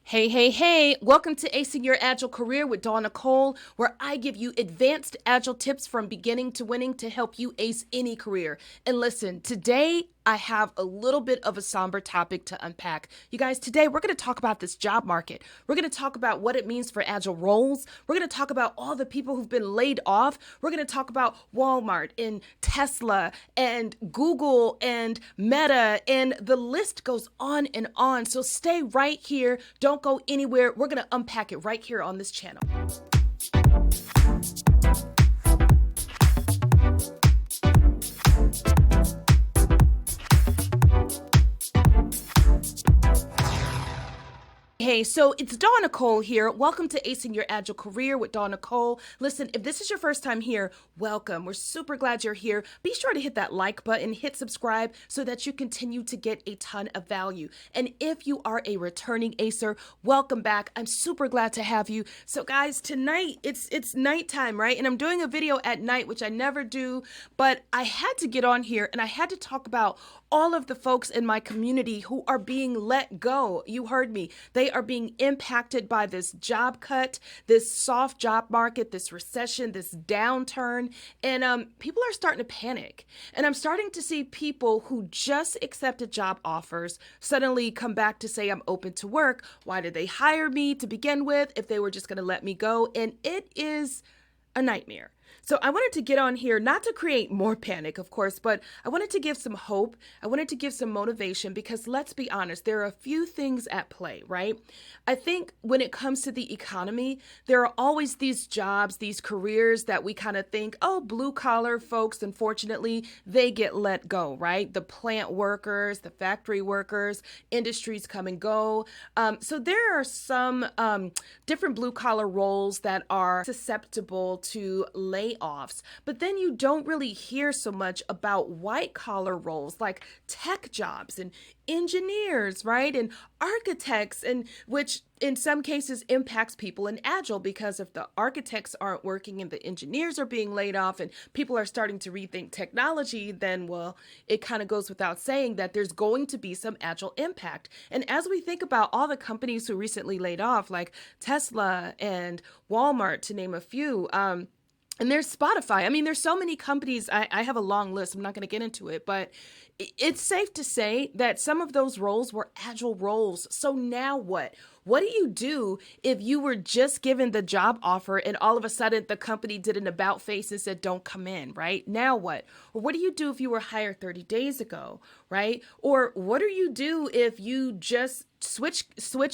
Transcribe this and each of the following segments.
Hey, hey, hey, welcome to Acing Your Agile Career with Nicole, where I give you advanced Agile tips from beginning to winning to help you ace any career. And listen, today I have a little bit of a somber topic to unpack. You guys, today we're going to talk about this job market. We're going to talk about what it means for Agile roles. We're going to talk about all the people who've been laid off. We're going to talk about Walmart and Tesla and Google and Meta, and the list goes on and on. So stay right here. Don't go anywhere. We're going to unpack it right here on this channel. Hey, so it's Nicole here. Welcome to Acing Your Agile Career with Nicole. Listen, if this is your first time here, welcome. We're super glad you're here. Be sure to hit that like button, hit subscribe so that you continue to get a ton of value. And if you are a returning acer, welcome back. I'm super glad to have you. So guys, tonight it's nighttime, right? And I'm doing a video at night, which I never do, but I had to get on here and I had to talk about all of the folks in my community who are being let go. You heard me. They are being impacted by this job cut, this soft job market, this recession, this downturn, and people are starting to panic. And I'm starting to see people who just accepted job offers suddenly come back to say, I'm open to work. Why did they hire me to begin with if they were just going to let me go? And it is a nightmare. So I wanted to get on here, not to create more panic, of course, but I wanted to give some hope. I wanted to give some motivation because let's be honest, there are a few things at play, right? I think when it comes to the economy, there are always these jobs, these careers that we kind of think, oh, blue collar folks, unfortunately, they get let go, right? The plant workers, the factory workers, industries come and go. So there are some different blue collar roles that are susceptible to layoffs, but then you don't really hear so much about white collar roles like tech jobs and engineers, right? And architects, and which in some cases impacts people in Agile because if the architects aren't working and the engineers are being laid off and people are starting to rethink technology, then, well, it kind of goes without saying that there's going to be some Agile impact. And as we think about all the companies who recently laid off, like Tesla and Walmart, to name a few, and there's Spotify. I mean, there's so many companies. I have a long list. I'm not going to get into it, but it's safe to say that some of those roles were Agile roles. So now what? What do you do if you were just given the job offer and all of a sudden the company did an about face and said, don't come in, right? Now what? Or what do you do if you were hired 30 days ago, right? Or what do you do if you just switch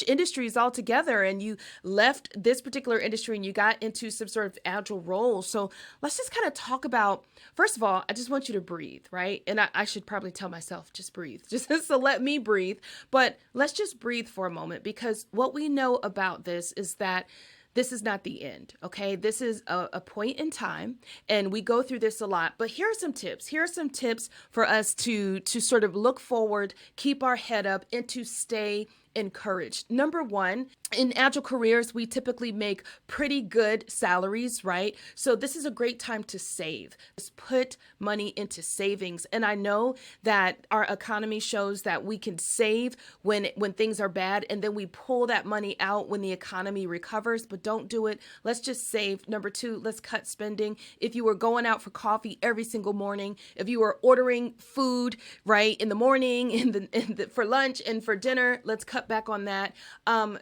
industries altogether and you left this particular industry and you got into some sort of Agile role? So let's just kind of talk about, first of all, I just want you to breathe, right? And I should probably tell myself, just breathe, just so let me breathe. But let's just breathe for a moment, because what we know about this is that this is not the end, okay? This is a point in time, and we go through this a lot. But here are some tips. Here are some tips for us to sort of look forward, keep our head up, and to stay encouraged. Number one, in Agile careers, we typically make pretty good salaries, right? So this is a great time to save. Just put money into savings. And I know that our economy shows that we can save when things are bad, and then we pull that money out when the economy recovers, but don't do it. Let's just save. Number two, let's cut spending. If you were going out for coffee every single morning, if you were ordering food, right, in the morning, for lunch and for dinner, let's cut back on that.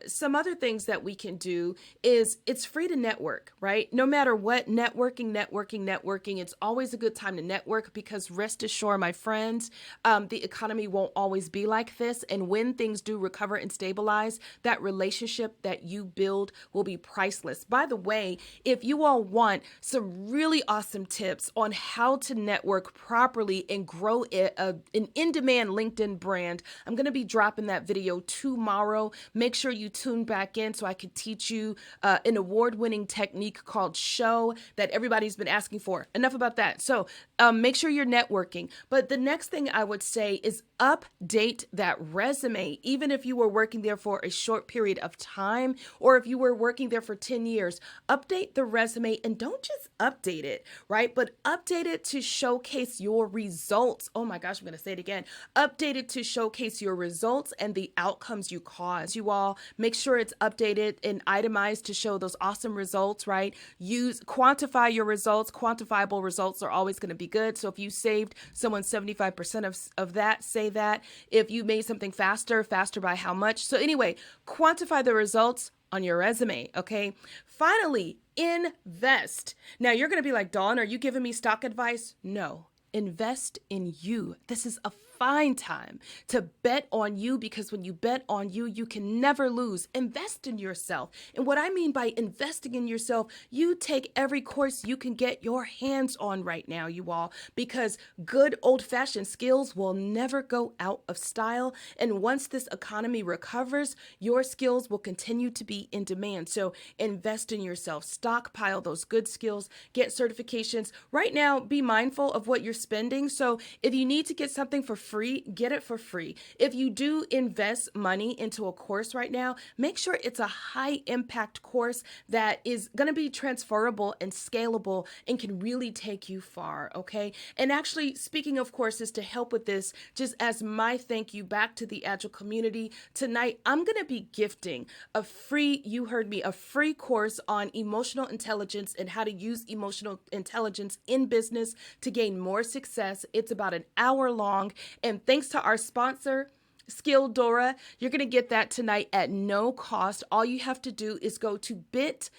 Some other things that we can do is it's free to network, right? No matter what, networking. It's always a good time to network, because rest assured, my friends, the economy won't always be like this. And when things do recover and stabilize, that relationship that you build will be priceless. By the way, if you all want some really awesome tips on how to network properly and grow an in-demand LinkedIn brand, I'm going to be dropping that video tomorrow. Make sure you tune back in so I can teach you an award-winning technique called SHOW that everybody's been asking for. Enough about that. So make sure you're networking. But the next thing I would say is update that resume. Even if you were working there for a short period of time, or if you were working there for 10 years, update the resume, and don't just update it, right? But update it to showcase your results. Oh my gosh, I'm going to say it again. Update it to showcase your results and the outcomes outcomes you cause. You all make sure it's updated and itemized to show those awesome results, right? Quantify your results. Quantifiable results are always going to be good. So if you saved someone 75% of that, say that. If you made something faster by how much? So anyway, quantify the results on your resume, okay? Finally, invest. Now you're going to be like, Dawn, are you giving me stock advice? No. Invest in you. This is a fine time to bet on you, because when you bet on you, you can never lose. Invest in yourself. And what I mean by investing in yourself, you take every course you can get your hands on right now, you all, because good old-fashioned skills will never go out of style. And once this economy recovers, your skills will continue to be in demand. So invest in yourself, stockpile those good skills, get certifications. Right now, be mindful of what you're spending. So if you need to get something for free, get it for free. If you do invest money into a course right now, make sure it's a high impact course that is going to be transferable and scalable and can really take you far. Okay. And actually, speaking of courses, to help with this, just as my thank you back to the Agile community, tonight I'm going to be gifting a free, you heard me, a free course on emotional intelligence and how to use emotional intelligence in business to gain more success. It's about an hour long. And thanks to our sponsor, Skilldora, you're going to get that tonight at no cost. All you have to do is go to bit.ly/EQ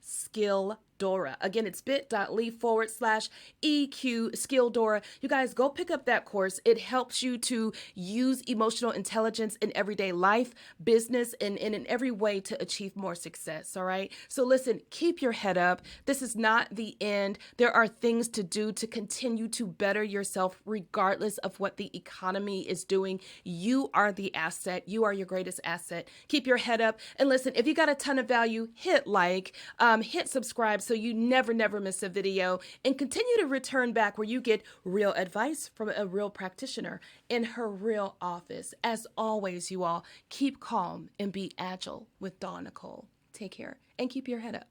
Skilldora. Again, it's bit.ly/EQ Skilldora. You guys go pick up that course. It helps you to use emotional intelligence in everyday life, business, and in every way to achieve more success. All right. So listen, keep your head up. This is not the end. There are things to do to continue to better yourself regardless of what the economy is doing. You are the asset. You are your greatest asset. Keep your head up. And listen, if you got a ton of value, hit like, hit subscribe so you never miss a video, and continue to return back where you get real advice from a real practitioner in her real office. As always, you all, keep calm and be agile with Dawn Nicole. Take care and keep your head up.